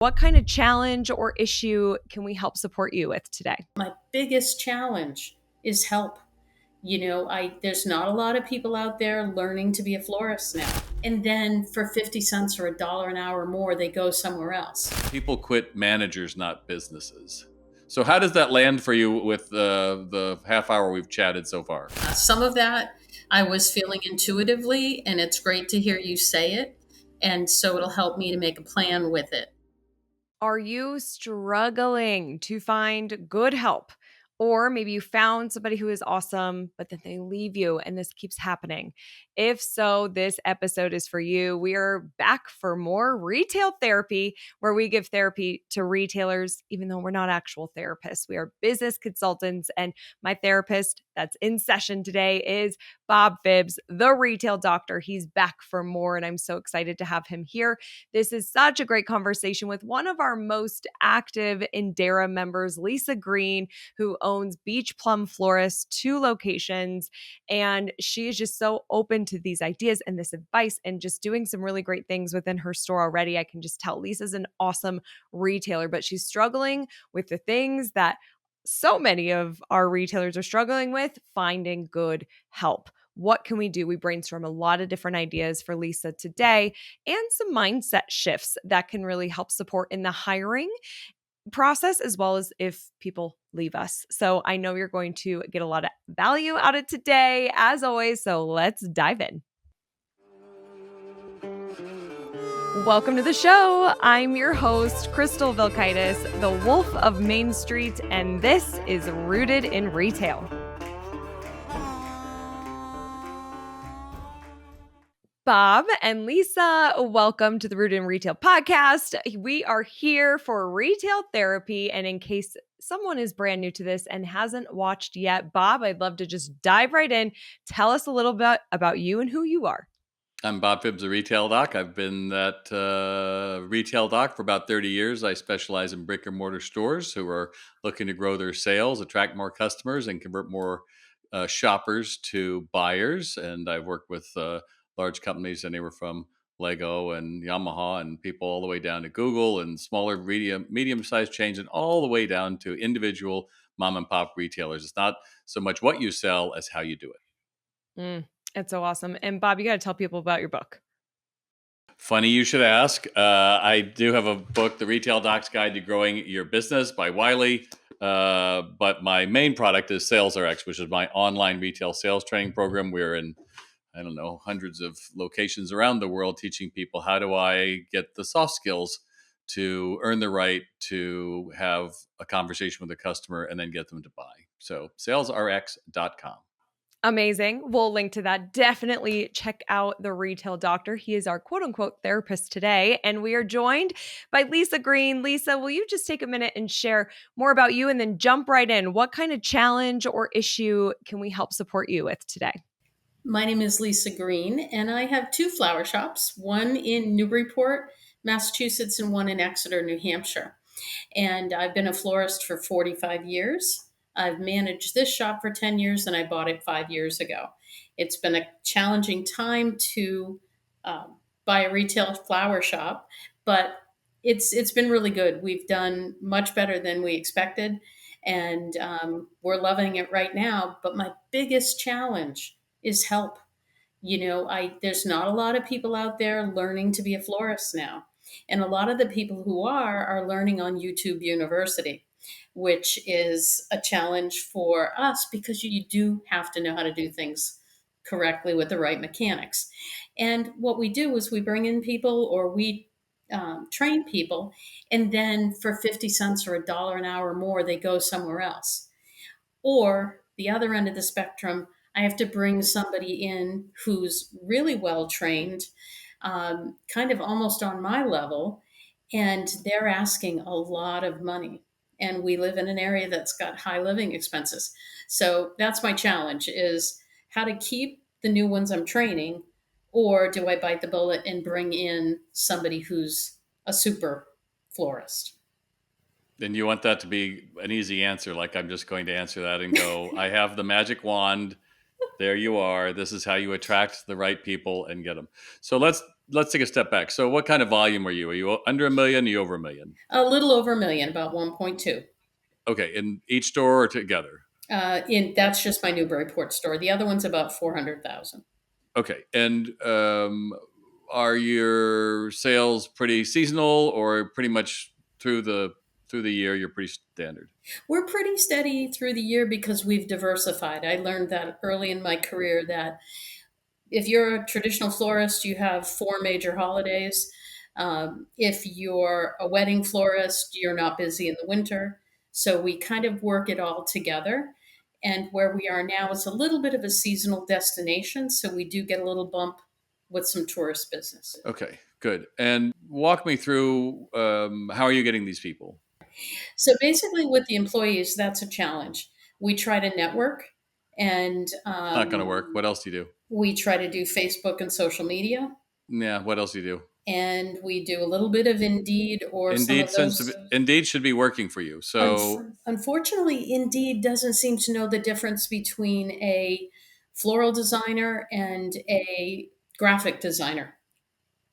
What kind of challenge or issue can we help support you with today? My biggest challenge is help. There's not a lot of people out there learning to be a florist now. And then for 50 cents or $1 an hour more, they go somewhere else. People quit managers, not businesses. So how does that land for you with the half hour we've chatted so far? Some of that I was feeling intuitively, and it's great to hear you say it. And so it'll help me to make a plan with it. Are you struggling to find good help? Or maybe you found somebody who is awesome, but then they leave you and this keeps happening. If so, this episode is for you. We are back for more retail therapy, where we give therapy to retailers, even though we're not actual therapists. We are business consultants. And my therapist that's in session today is Bob Phibbs, the retail doctor. He's back for more, and I'm so excited to have him here. This is such a great conversation with one of our most active IndERA members, Lisa Greene, who owns Beach Plum Florists, 2 locations. And she is just so open to these ideas and this advice and just doing some really great things within her store already. I can just tell Lisa's an awesome retailer, but she's struggling with the things that so many of our retailers are struggling with, finding good help. What can we do? We brainstorm a lot of different ideas for Lisa today and some mindset shifts that can really help support in the hiring process, as well as if people leave us. So I know you're going to get a lot of value out of today, as always. So let's dive in. Welcome to the show. I'm your host, Crystal Vilkaitis, the Wolf of Main Street, and this is Rooted in Retail. Bob and Lisa, welcome to the Rooted in Retail podcast. We are here for retail therapy. And in case someone is brand new to this and hasn't watched yet, Bob, I'd love to just dive right in. Tell us a little bit about you and who you are. I'm Bob Phibbs, a retail doc. I've been that retail doc for about 30 years. I specialize in brick and mortar stores who are looking to grow their sales, attract more customers, and convert more shoppers to buyers. And I've worked with large companies anywhere from Lego and Yamaha and people all the way down to Google and smaller medium-sized chains and all the way down to individual mom and pop retailers. It's not so much what you sell as how you do it. It's so awesome. And Bob, you got to tell people about your book. Funny you should ask. I do have a book, The Retail Doc's Guide to Growing Your Business by Wiley. But my main product is SalesRx, which is my online retail sales training program. We're in, hundreds of locations around the world teaching people how do I get the soft skills to earn the right to have a conversation with a customer and then get them to buy. So salesrx.com. Amazing. We'll link to that. Definitely check out the retail doctor. He is our quote unquote therapist today. And we are joined by Lisa Greene. Lisa, will you just take a minute and share more about you and then jump right in? What kind of challenge or issue can we help support you with today? My name is Lisa Greene, and I have 2 flower shops, one in Newburyport, Massachusetts, and one in Exeter, New Hampshire. And I've been a florist for 45 years. I've managed this shop for 10 years, and I bought it 5 years ago. It's been a challenging time to buy a retail flower shop, but it's been really good. We've done much better than we expected, and we're loving it right now. But my biggest challenge is help. There's not a lot of people out there learning to be a florist now. And a lot of the people who are learning on YouTube University, which is a challenge for us because you do have to know how to do things correctly with the right mechanics. And what we do is we bring in people or we train people, and then for 50 cents or $1 an hour more, they go somewhere else. Or the other end of the spectrum, I have to bring somebody in who's really well trained, kind of almost on my level, and they're asking a lot of money. And we live in an area that's got high living expenses. So that's my challenge, is how to keep the new ones I'm training, or do I bite the bullet and bring in somebody who's a super florist? Then you want that to be an easy answer, like I'm just going to answer that and go, I have the magic wand. There you are. This is how you attract the right people and get them. So let's let's take a step back. So what kind of volume are you? Are you under a million? Are you over a million? A little over a million, about 1.2. Okay, in each store or together? That's just my Newburyport store. The other one's about 400,000. Okay, and are your sales pretty seasonal or pretty much through the year? You're pretty standard. We're pretty steady through the year because we've diversified. I learned that early in my career that if you're a traditional florist, you have four major holidays. If you're a wedding florist, you're not busy in the winter. So we kind of work it all together. And where we are now is a little bit of a seasonal destination. So we do get a little bump with some tourist business. Okay, good. And walk me through how are you getting these people? So basically, with the employees, that's a challenge. We try to network and Not going to work. What else do you do? we try to do Facebook and social media. Yeah, what else do you do? And we do a little bit of Indeed or some Indeed, of those. Indeed should be working for you. So, Unfortunately, Indeed doesn't seem to know the difference between a floral designer and a graphic designer.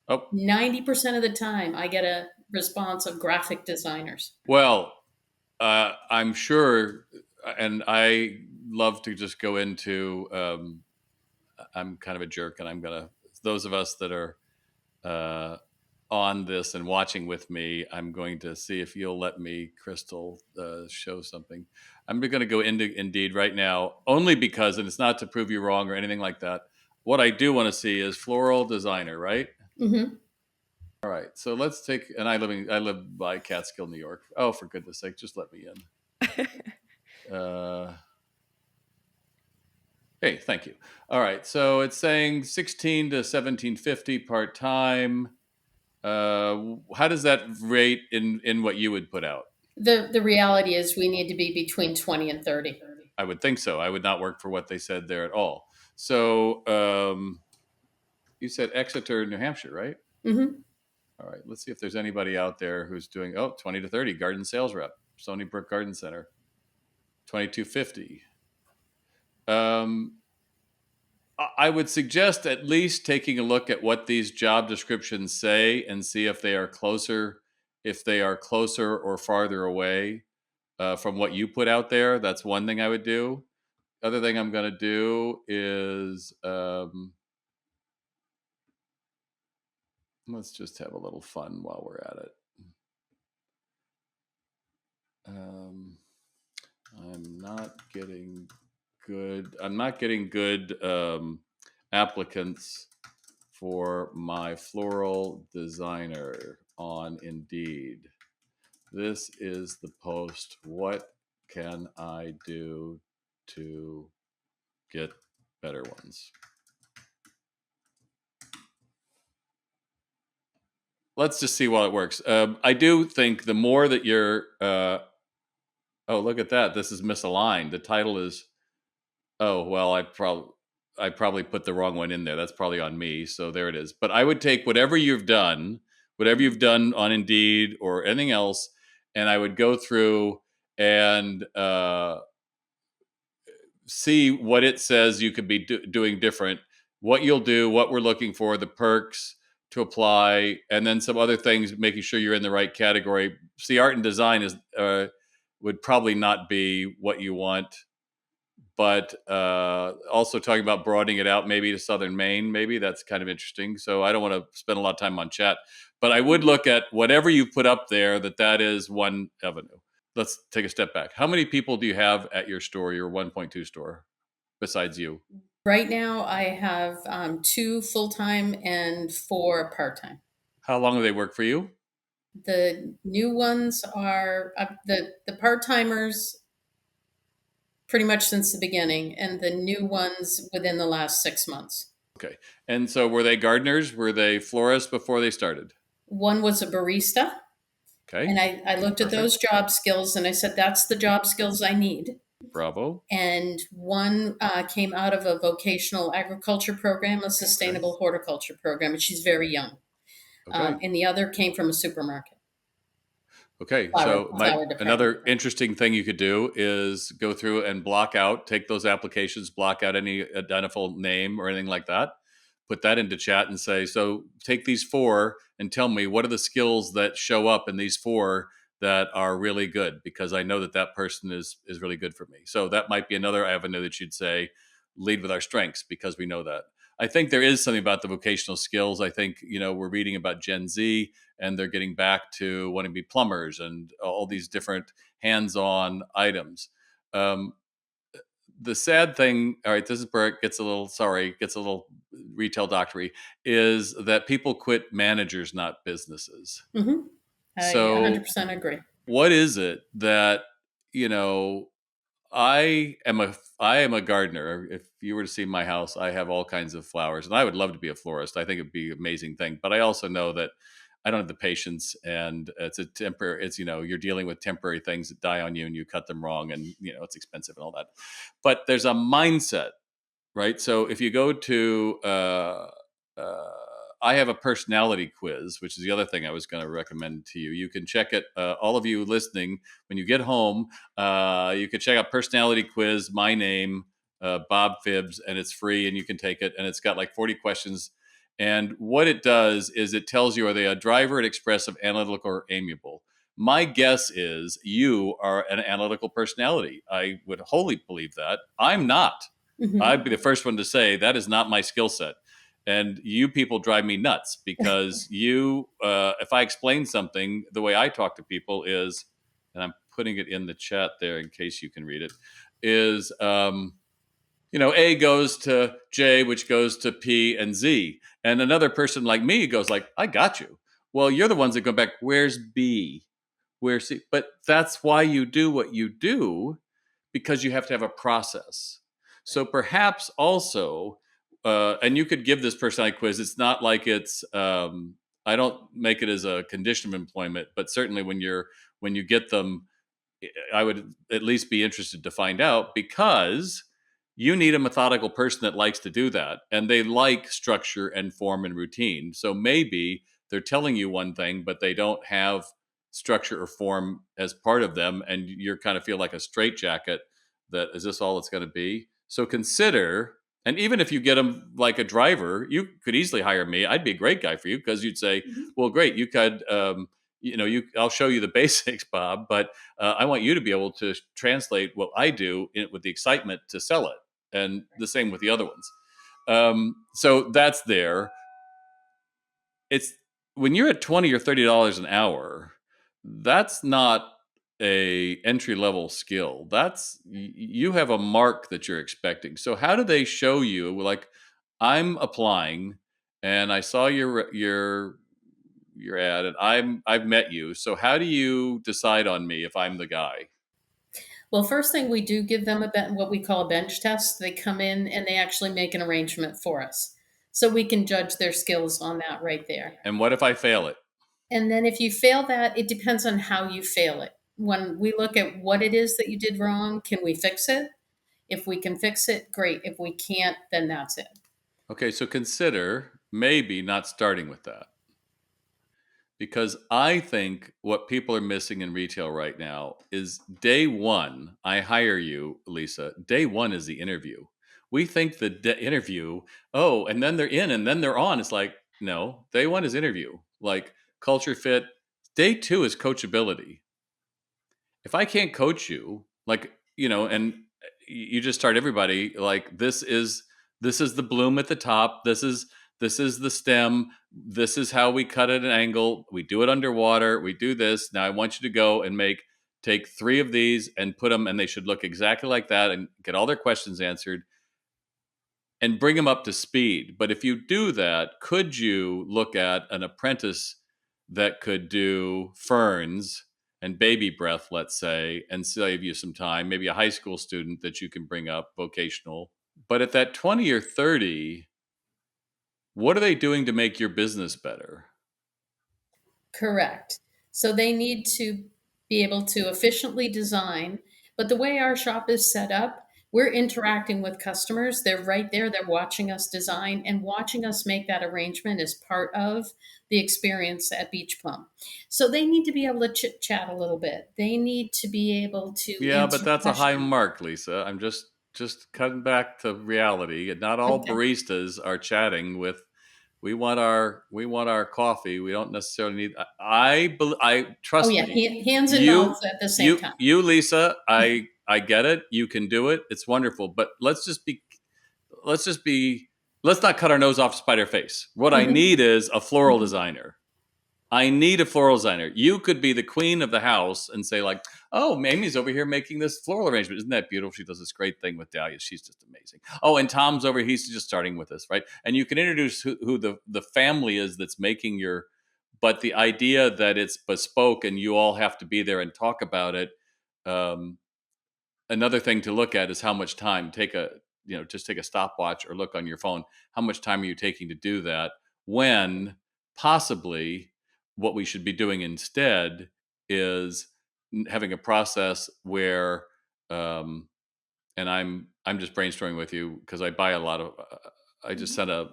oh, 90% of the time, I get a response of graphic designers. well, I'm sure, and I love to just go into. I'm kind of a jerk, and I'm gonna. Those of us that are uh, on this and watching with me, I'm going to see if you'll let me, Crystal, show something. I'm going to go into Indeed right now, only because, and it's not to prove you wrong or anything like that. What I do want to see is floral designer, right? Mm-hmm. All right. So let's take, and I live by Catskill, New York. Oh, for goodness sake, just let me in. Hey, thank you. All right. So it's saying 16 to 1750 part time. How does that rate in what you would put out? The reality is we need to be between 20 and 30. I would think so. I would not work for what they said there at all. So you said Exeter, New Hampshire, right? Mm-hmm. All right. Let's see if there's anybody out there who's doing 20 to 30 garden sales rep, Stony Brook Garden Center, 2250. I would suggest at least taking a look at what these job descriptions say and see if they are closer or farther away from what you put out there. That's one thing I would do. Other thing I'm going to do is let's just have a little fun while we're at it. I'm not getting good applicants for my floral designer on Indeed. This is the post. What can I do to get better ones? Let's just see while it works. I do think the more that you're, oh, look at that. This is misaligned. The title is, oh, well, I probably put the wrong one in there. That's probably on me. So there it is. But I would take whatever you've done on Indeed or anything else, and I would go through and see what it says you could be doing different, what you'll do, what we're looking for, the perks to apply, and then some other things, making sure you're in the right category. See, art and design would probably not be what you want, but also talking about broadening it out maybe to Southern Maine, maybe that's kind of interesting. So I don't want to spend a lot of time on chat, but I would look at whatever you put up there, that is one avenue. Let's take a step back. How many people do you have at your store, your 1.2 store, besides you? Right now, I have 2 full-time and 4 part-time. How long have they worked for you? The new ones are the part-timers pretty much since the beginning, and the new ones within the last 6 months. Okay. And so were they gardeners? Were they florists before they started? One was a barista. Okay. And I looked at those job skills and I said, that's the job skills I need. Bravo. And one came out of a vocational agriculture program, a sustainable horticulture program, and she's very young. Okay. And the other came from a supermarket. Okay. Another interesting thing you could do is go through and take those applications, block out any identifiable name or anything like that. put that into chat and say, so take these 4 and tell me what are the skills that show up in these 4 that are really good, because I know that that person is really good for me. So that might be another avenue that you'd say, lead with our strengths, because we know that. I think there is something about the vocational skills. I think, we're reading about Gen Z, and they're getting back to wanting to be plumbers and all these different hands-on items. Um, the sad thing, all right, this is where it gets a little retail doctory, is that people quit managers, not businesses. Hmm. I So 100% agree. what is it that, you know, I am a gardener. If you were to see my house, I have all kinds of flowers, and I would love to be a florist. I think it'd be an amazing thing. But I also know that I don't have the patience, and it's a temporary. It's you're dealing with temporary things that die on you, and you cut them wrong, and it's expensive and all that. But there's a mindset, right? So if you go to, uh, I have a personality quiz, which is the other thing I was going to recommend to you. You can check it. All of you listening, when you get home, you can check out personality quiz. My name, Bob Phibbs, and it's free, and you can take it. And it's got like 40 questions. And what it does is it tells you, are they a driver, an expressive, analytical, or amiable? My guess is you are an analytical personality. I would wholly believe that. I'm not. Hmm. I'd be the first one to say that is not my skill set. And you people drive me nuts, because if I explain something, the way I talk to people is, and I'm putting it in the chat there in case you can read it, is, A goes to J, which goes to P and Z. And another person like me goes like, I got you. Well, you're the ones that go back, where's B? Where's C? But that's why you do what you do, because you have to have a process. So perhaps also, and you could give this personality quiz. It's not like it's. I don't make it as a condition of employment, but certainly when you get them, I would at least be interested to find out, because you need a methodical person that likes to do that, and they like structure and form and routine. So maybe they're telling you one thing, but they don't have structure or form as part of them, and you're kind of feel like a straitjacket. That is this all it's going to be? So consider, and even if you get them like a driver, you could easily hire me. I'd be a great guy for you, because you'd say, Hmm. "Well, great, you could." I'll show you the basics, Bob, but I want you to be able to translate what I do with the excitement to sell it, and the same with the other ones. So that's there. It's when you're at $20 or $30 an hour, that's not a entry level skill. You have a mark that you're expecting. So how do they show you? Like, I'm applying, and I saw your ad, and I've met you. So how do you decide on me if I'm the guy? Well, first thing we do give them what we call a bench test. They come in and they actually make an arrangement for us. So we can judge their skills on that right there. And what if I fail it? And then if you fail that, it depends on how you fail it. When we look at what it is that you did wrong, can we fix it? If we can fix it, great. If we can't, then that's it. Okay, so consider maybe not starting with that, because I think what people are missing in retail right now is day one. I hire you, Lisa. Day one is the interview. We think the interview, oh, and then they're in and then they're on. It's like, no, day one is interview, like culture fit. Day two is coachability. If I can't coach you, like, and you just start everybody like, this is the bloom at the top. This is the stem. This is how we cut at an angle. We do it underwater. We do this. Now I want you to go and take 3 of these and put them, and they should look exactly like that, and get all their questions answered and bring them up to speed. But if you do that, could you look at an apprentice that could do ferns and baby breath, let's say, and save you some time? Maybe a high school student that you can bring up, vocational. But at that 20 or 30, what are they doing to make your business better? Correct. So they need to be able to efficiently design. But the way our shop is set up, we're interacting with customers. They're right there. They're watching us design and watching us make that arrangement as part of the experience at Beach Plum. So they need to be able to chit chat a little bit. They need to be able to Yeah, but answer that's a high questions. mark, Lisa. I'm just just cutting back to reality. Not all Okay. baristas are chatting with. We want our coffee. We don't necessarily need. I Oh, trust yeah. me. Hands and mouth You, at the same you, time. you, Lisa. I get it. You can do it. It's wonderful. But let's just be. Let's not cut our nose off to spite our face. What I Hmm. need is a floral Hmm. designer. I need a floral designer. You could be the queen of the house and say, like, oh, Mamie's over here making this floral arrangement. Isn't that beautiful? She does this great thing with dahlias. She's just amazing. Oh, and Tom's over. He's just starting with us, right? And you can introduce who the family is that's making your. But the idea that it's bespoke and you all have to be there and talk about it. Um, Another thing to look at is how much time. Just take a stopwatch or look on your phone. How much time are you taking to do that? When possibly what we should be doing instead is having a process where, um, and I'm just brainstorming with you because I buy a lot of. I just Hmm. sent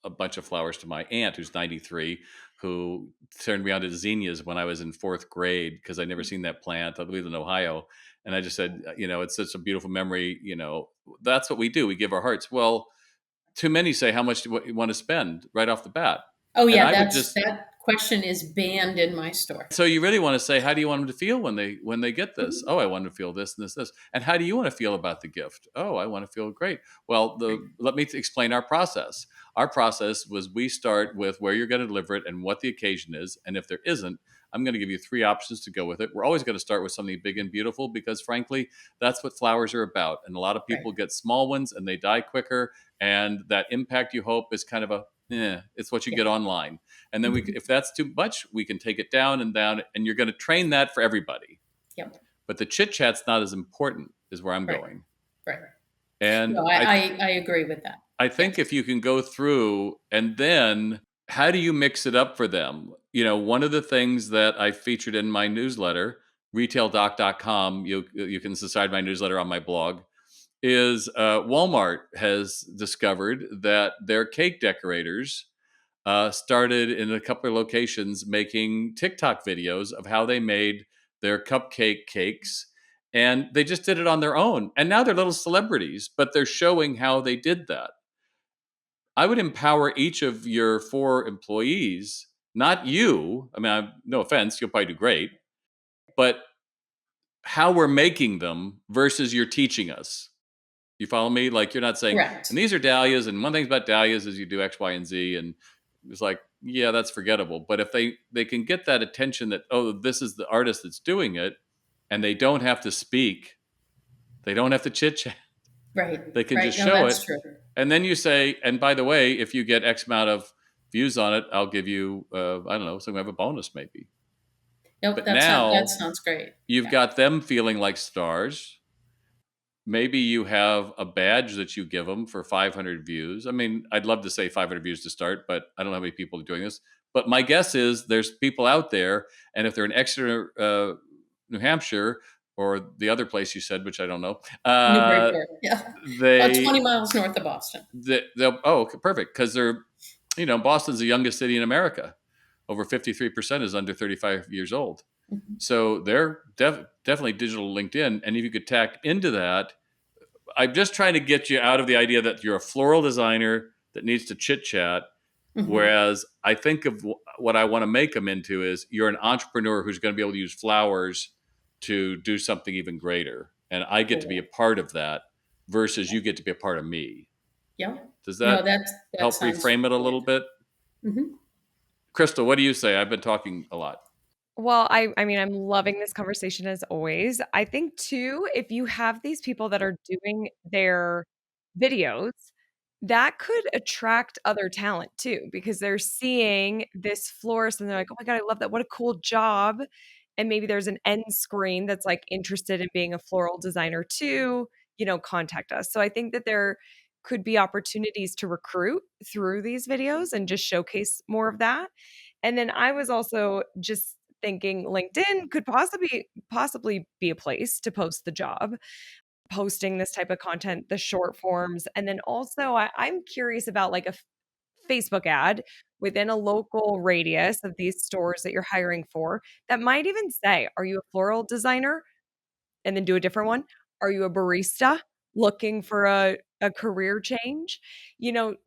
a bunch of flowers to my aunt who's 93, who turned me on to zinnias when I was in fourth grade because I'd never seen that plant. I lived in Ohio, and I just said, it's such a beautiful memory. That's what we do. We give our hearts. Well, too many say, how much do you want to spend right off the bat? Oh, And yeah. I would just That question is banned in my store. so you really want to say, how do you want them to feel when they get this? Mhm. Oh, I want to feel this and this. And how do you want to feel about the gift? Oh, I want to feel great. Well, Right. let me explain our process. Our process was we start with where you're going to deliver it and what the occasion is. And if there isn't, I'm going to give you three options to go with it. We're always going to start with something big and beautiful because, frankly, that's what flowers are about. And a lot of Right. people get small ones and they die quicker. And that impact you hope is kind of it's what you Yeah. get online. And then Hmm. if that's too much, we can take it down and down, and you're going to train that for everybody. Yep. But the chit chat's not as important, is where I'm Right. going. Right. And No, I agree with that. I Yes. think if you can go through and then how do you mix it up for them? One of the things that I featured in my newsletter, retaildoc.com, you can subscribe to my newsletter on my blog, is Walmart has discovered that their cake decorators started in a couple of locations making TikTok videos of how they made their cupcake cakes. And they just did it on their own. And now they're little celebrities, but they're showing how they did that. I would empower each of your four employees, not you. I mean, no offense, you'll probably do great, but how we're making them versus you're teaching us. You follow me? Like you're not saying, and Correct. these are dahlias, and one thing about dahlias is you do X, Y, and Z, and it's like, yeah, that's forgettable. But if they can get that attention that this is the artist that's doing it, and they don't have to speak, they don't have to chit chat, Right. they can Right. just No, show it, that's true. and then you say, and by the way, if you get X amount of views on it, I'll give you, I don't know, some kind of a bonus maybe. Nope. But That now sounds great. you've Yeah. got them feeling like stars. Maybe you have a badge that you give them for 500 views. I mean, I'd love to say 500 views to start, but I don't know how many people are doing this. But my guess is there's people out there, and if they're in Exeter, New Hampshire, or the other place you said, which I don't know, Newburyport. Yeah. About they 20 miles north of Boston. they'll okay, perfect, because Boston's the youngest city in America. Over 53% is under 35 years old. Mhm. So they're definitely digital LinkedIn, and if you could tack into that, I'm just trying to get you out of the idea that you're a floral designer that needs to chit chat. Mhm. Whereas I think of what I want to make them into is you're an entrepreneur who's going to be able to use flowers to do something even greater. And I get to be a Cool. part of that versus you get to be a part of me. Yeah. Does No, that that help sounds reframe it a little fantastic. bit? Hmm. Crystal, what do you say? I've been talking a lot. Well, I mean, I'm loving this conversation as always. I think too, if you have these people that are doing their videos, that could attract other talent too, because they're seeing this florist and they're like, oh my God, I love that. What a cool job. And maybe there's an end screen that's like interested in being a floral designer too, contact us. So I think that there could be opportunities to recruit through these videos and just showcase more of that. And then I was also just thinking LinkedIn could possibly be a place to post the job, posting this type of content, the short forms. And then also I'm curious about like a Facebook ad within a local radius of these stores that you're hiring for that might even say, are you a floral designer? And then do a different one. Are you a barista? looking for a career change,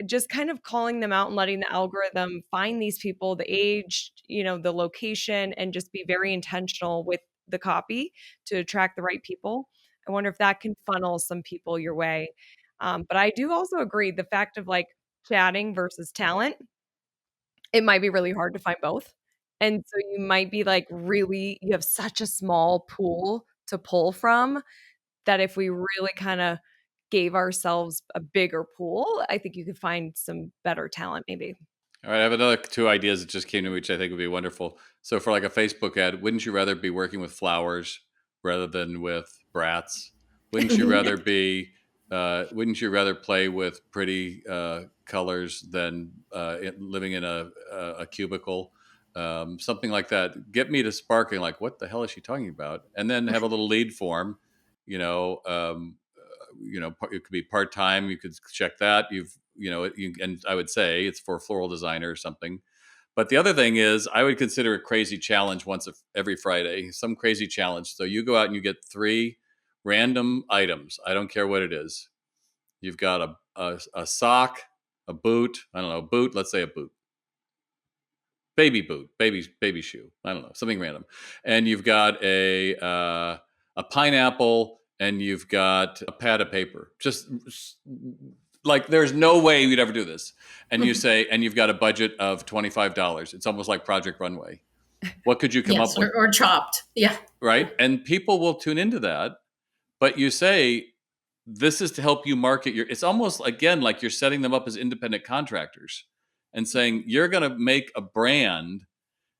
just kind of calling them out and letting the algorithm find these people, the age, the location, and just be very intentional with the copy to attract the right people. I wonder if that can funnel some people your way. But I do also agree the fact of like chatting versus talent, it might be really hard to find both. And so you might be like you have such a small pool to pull from that if we really kind of gave ourselves a bigger pool, I think you could find some better talent maybe. All right, I have another two ideas that just came to me, which I think would be wonderful. So, for like a Facebook ad, wouldn't you rather be working with flowers rather than with brats? Wouldn't you rather be? Wouldn't you rather play with pretty colors than living in a cubicle? Something like that. Get me to sparking. Like, what the hell is she talking about? And then have a little lead form. You know, it could be part time. You could check that. And I would say it's for a floral designer or something. But the other thing is, I would consider a crazy challenge once every Friday, some crazy challenge. So you go out and you get 3 random items. I don't care what it is. You've got a sock, a boot. I don't know, a boot. Let's say a boot, baby boot, baby shoe. I don't know, something random. And you've got a pineapple, and you've got a pad of paper. Just like there's no way we'd ever do this. And you say, and you've got a budget of $25. It's almost like Project Runway. What could you come Yes, up with? or chopped. Yeah. Right? And people will tune into that. But you say, this is to help you market it's almost again like you're setting them up as independent contractors and saying, you're going to make a brand.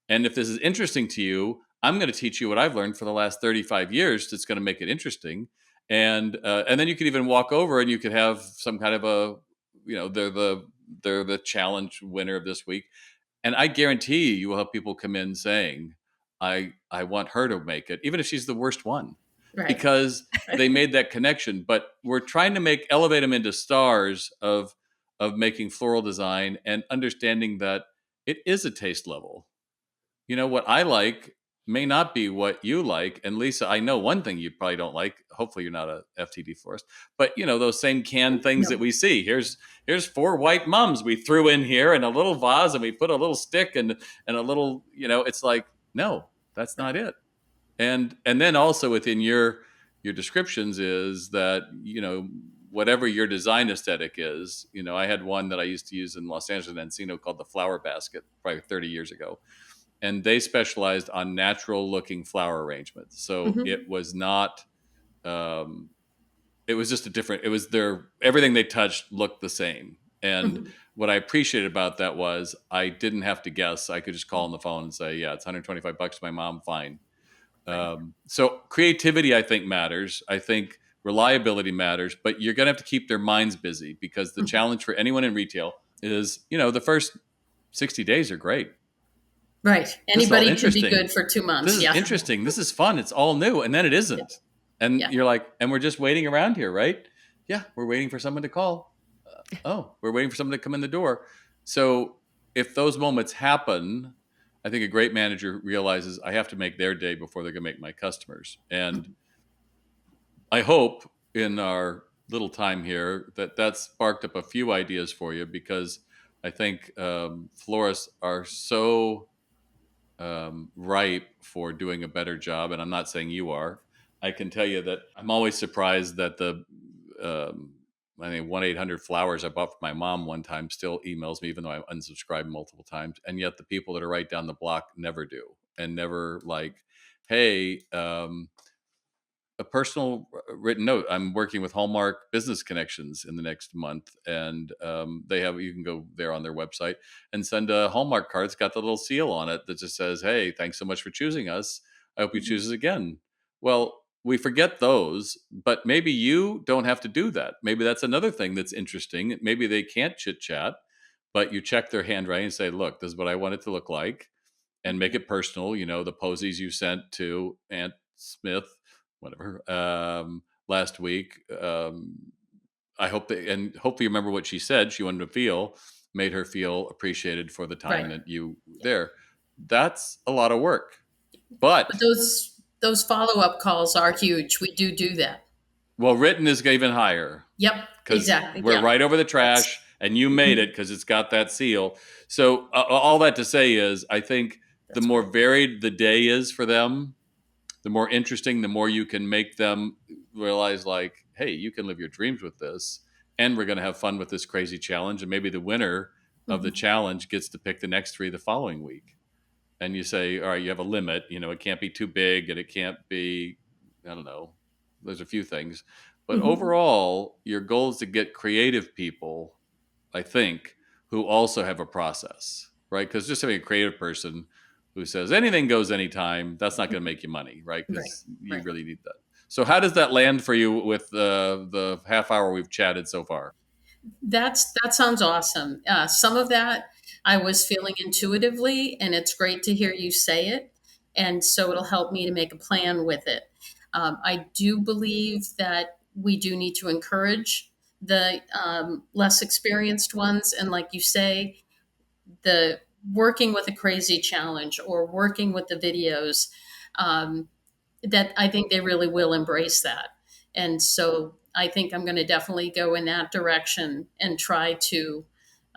And if this is interesting to you, I'm going to teach you what I've learned for the last 35 years that's going to make it interesting. And then you could even walk over and you could have some kind of they're the challenge winner of this week. And I guarantee you will have people come in saying, I want her to make it, even if she's the worst one, Right. because they made that connection. But we're trying to elevate them into stars of making floral design and understanding that it is a taste level. What I like may not be what you like. And Lisa, I know one thing you probably don't like. Hopefully you're not a FTD florist, but those same canned things that No. we see. Here's 4 white mums we threw in here in a little vase, and we put a little stick and a little, it's like, no, that's not it. And then also within your descriptions is that, whatever your design aesthetic is, I had one that I used to use in Los Angeles and Encino called the Flower Basket probably 30 years ago. And they specialized on natural looking flower arrangements. So Mm-hmm. it was not, it was just it was everything they touched looked the same. And Mm-hmm. what I appreciated about that was I didn't have to guess. I could just call on the phone and say, yeah, it's $125 to my mom. Fine. Right. So creativity, I think, matters. I think reliability matters, but you're going to have to keep their minds busy, because the Mm-hmm. challenge for anyone in retail is, the first 60 days are great. Right. This is all Anybody can be interesting. good for 2 This months. is Yeah. interesting. This is fun. It's all new. And then it Yeah. isn't. And Yeah. you're like, and we're just waiting around here, right? Yeah, we're waiting for someone to call. We're waiting for someone to come in the door. So if those moments happen, I think a great manager realizes, I have to make their day before they're going to make my customers. And I hope in our little time here that sparked up a few ideas for you, because I think florists are so ripe for doing a better job. And I'm not saying you are. I can tell you that I'm always surprised that um, I think 1-800-Flowers I bought for my mom one time still emails me, even though I unsubscribed multiple times. And yet the people that are right down the block never do, and never like, hey, a personal written note. I'm working with Hallmark Business Connections in the next month, and you can go there on their website and send a Hallmark card. It's got the little seal on it that just says, "Hey, thanks so much for choosing us. I hope you Mm-hmm. choose us again." Well, we forget those, but maybe you don't have to do that. Maybe that's another thing that's interesting. Maybe they can't chit chat, but you check their handwriting and say, "Look, this is what I want it to look like," and make it personal. The posies you sent to Aunt Smith, whatever, last week. I hope and hopefully you remember what she said. She wanted to made her feel appreciated for the time Right. that you were Yeah. there. That's a lot of work, But but those follow-up calls are huge. We do that. Well, written is even higher Yep, because exactly. we're Yeah, right over the that's trash and you made mhm, it because it's got that seal. So, all that to say is, I think the that's more great. varied the day is for them, the more interesting, the more you can make them realize, like, hey, you can live your dreams with this. And we're going to have fun with this crazy challenge. And maybe the winner of the Mhm, challenge gets to pick the next three the following week. And you say, all right, you have a limit. It can't be too big and it can't be, I don't know, there's a few things. But mhm, overall, your goal is to get creative people, I think, who also have a process, right? Because just having a creative person who says anything goes anytime, that's not going to mhm. make you money, right? Right, Because you right. really need that. So, how does that land for you with the half hour we've chatted so far? That sounds awesome. Some of that I was feeling intuitively, and it's great to hear you say it. And so it'll help me to make a plan with it. I do believe that we do need to encourage the less experienced ones, and like you say, the working with a crazy challenge or working with the videos. Um, that I think they really will embrace that. And so I think I'm going to definitely go in that direction and try to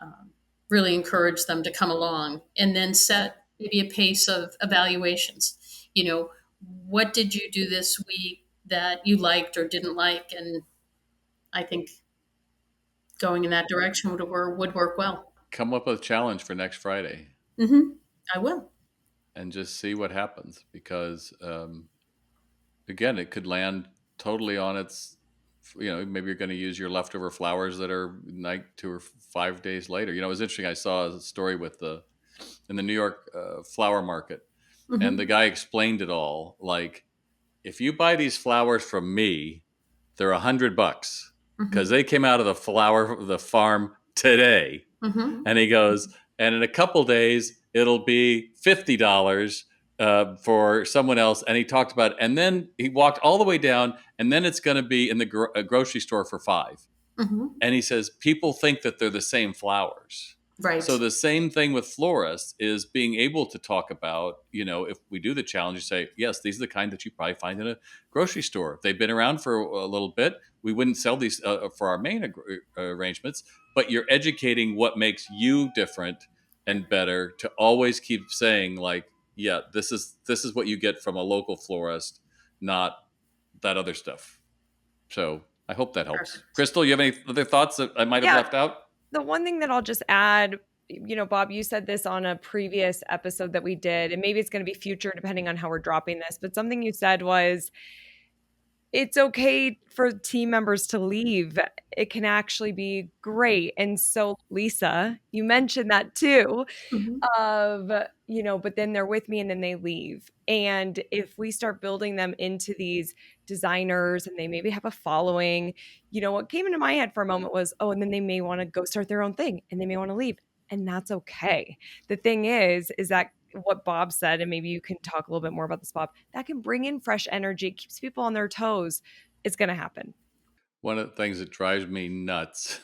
um, really encourage them to come along and then set maybe a pace of evaluations. You know, what did you do this week that you liked or didn't like? And I think going in that direction would work well. Come up with a challenge for next Friday I will. and just see what happens because again, it could land totally on its. Maybe you're going to use your leftover flowers that are night 2 or 5 days later. It was interesting. I saw a story with the in the New York flower market, and the Hmm. guy explained it all. Like, if you buy these flowers from me, they're $100 because Hmm. they came out of the farm today. Hmm. And he goes, and in a couple days, it'll be $50 for someone else. And he talked about, and then he walked all the way down, and then it's going to be in the grocery store for 5. Hmm. And he says people think that they're the same flowers. So Right. the same thing with florists is being able to talk about, if we do the challenge, you say, yes, these are the kind that you probably find in a grocery store. They've been around for a little bit. We wouldn't sell these for our main arrangements, but you're educating what makes you different Right. and better to always keep saying, like, yeah, this is what you get from a local florist, not that other stuff. So I hope that helps. Perfect. Crystal, you have any other thoughts that I might have Yeah. left out? The one thing that I'll just add, Bob, you said this on a previous episode that we did, and maybe it's going to be future depending on how we're dropping this, but something you said was it's okay for team members to leave. It can actually be great. And so, Lisa, you mentioned that too Hmm. of, but then they're with me and then they leave. And if we start building them into these designers and they maybe have a following, what came into my head for a moment was, oh, and then they may want to go start their own thing and they may want to leave. And that's okay. The thing is that what Bob said, and maybe you can talk a little bit more about this, Bob, that can bring in fresh energy, keeps people on their toes. It's going to happen. One of the things that drives me nuts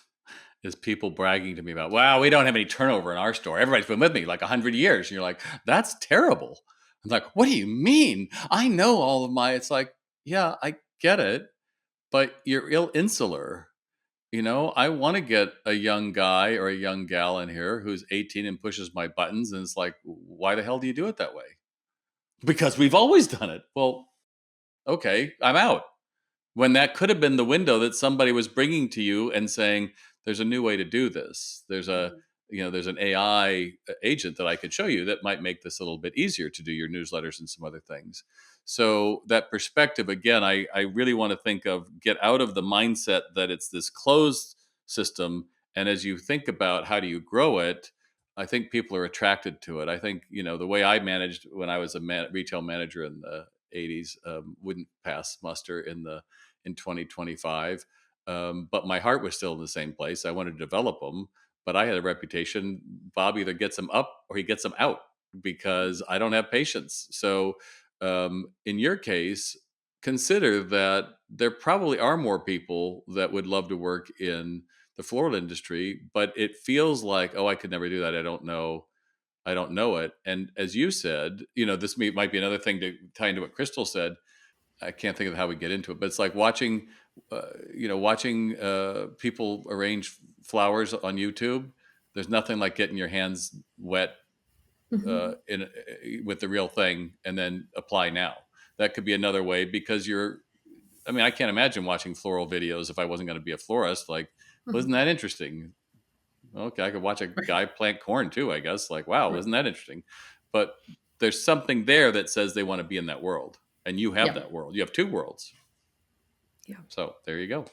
is people bragging to me about, wow, we don't have any turnover in our store. Everybody's been with me like 100 years. And you're like, that's terrible. I'm like, what do you mean? I know all of my, it's like, yeah, I get it, but you're insular. I want to get a young guy or a young gal in here who's 18 and pushes my buttons. And it's like, why the hell do you do it that way? Because we've always done it. Well, okay, I'm out. When that could have been the window that somebody was bringing to you and saying, there's a new way to do this. There's an AI agent that I could show you that might make this a little bit easier to do your newsletters and some other things. So that perspective, again, I really want to think of, get out of the mindset that it's this closed system. And as you think about how do you grow it, I think people are attracted to it. I think, the way I managed when I was a retail manager in the 80s wouldn't pass muster in 2025. But my heart was still in the same place. I wanted to develop them, but I had a reputation. Bob either gets them up or he gets them out because I don't have patience. So, in your case, consider that there probably are more people that would love to work in the floral industry, but it feels like, oh, I could never do that. I don't know it. And as you said, this might be another thing to tie into what Crystal said. I can't think of how we get into it, but it's like watching watching people arrange flowers on YouTube. There's nothing like getting your hands wet Mhm. with the real thing and then apply now. That could be another way because I can't imagine watching floral videos if I wasn't going to be a florist. Like, wasn't Mhm. that interesting? Okay, I could watch a guy plant corn too, I guess. Like, wow, Right. isn't that interesting? But there's something there that says they want to be in that world. And you have Yeah. that world. You have two worlds. Yeah. So there you go.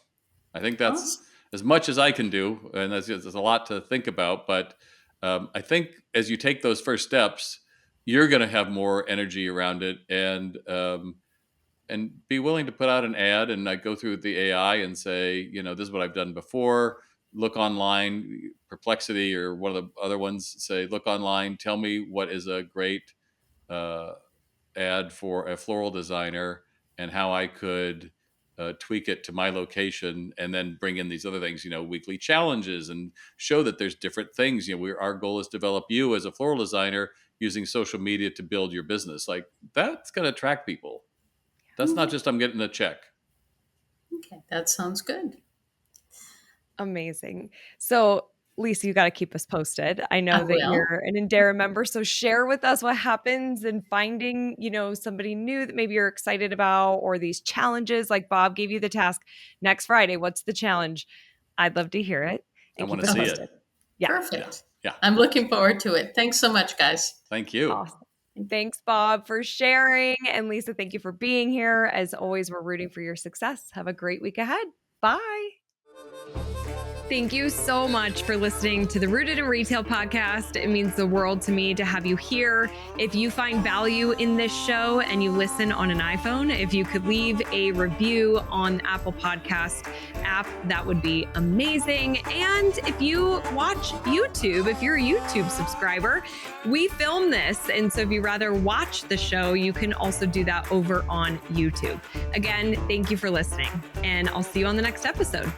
I think that's Awesome. as much as I can do. And there's a lot to think about. But I think as you take those first steps, you're going to have more energy around it and be willing to put out an ad and go through the AI and say, this is what I've done before. Look online, Perplexity or one of the other ones say, look online, tell me what is a great uh, ad for a floral designer and how I could tweak it to my location and then bring in these other things, weekly challenges and show that there's different things. Our goal is to develop you as a floral designer using social media to build your business. Like that's going to attract people. That's not Okay. just I'm getting a check. Okay. That sounds good. Amazing. So, Lisa, you got to keep us posted. I I know that will. you're an IndERA member, so share with us what happens in finding, somebody new that maybe you're excited about, or these challenges. Like Bob gave you the task next Friday. What's the challenge? I'd love to hear it I and want keep to us see Okay. posted. it. Yeah. Yeah. Perfect. Yeah. I'm looking forward to it. Thanks so much, guys. Thank you. Awesome. Thanks, Bob, for sharing. And Lisa, thank you for being here. As always, we're rooting for your success. Have a great week ahead. Bye. Thank you so much for listening to the Rooted in Retail podcast. It means the world to me to have you here. If you find value in this show and you listen on an iPhone, if you could leave a review on the Apple Podcast app, that would be amazing. And if you watch YouTube, if you're a YouTube subscriber, we film this. And so if you rather watch the show, you can also do that over on YouTube. Again, thank you for listening, and I'll see you on the next episode.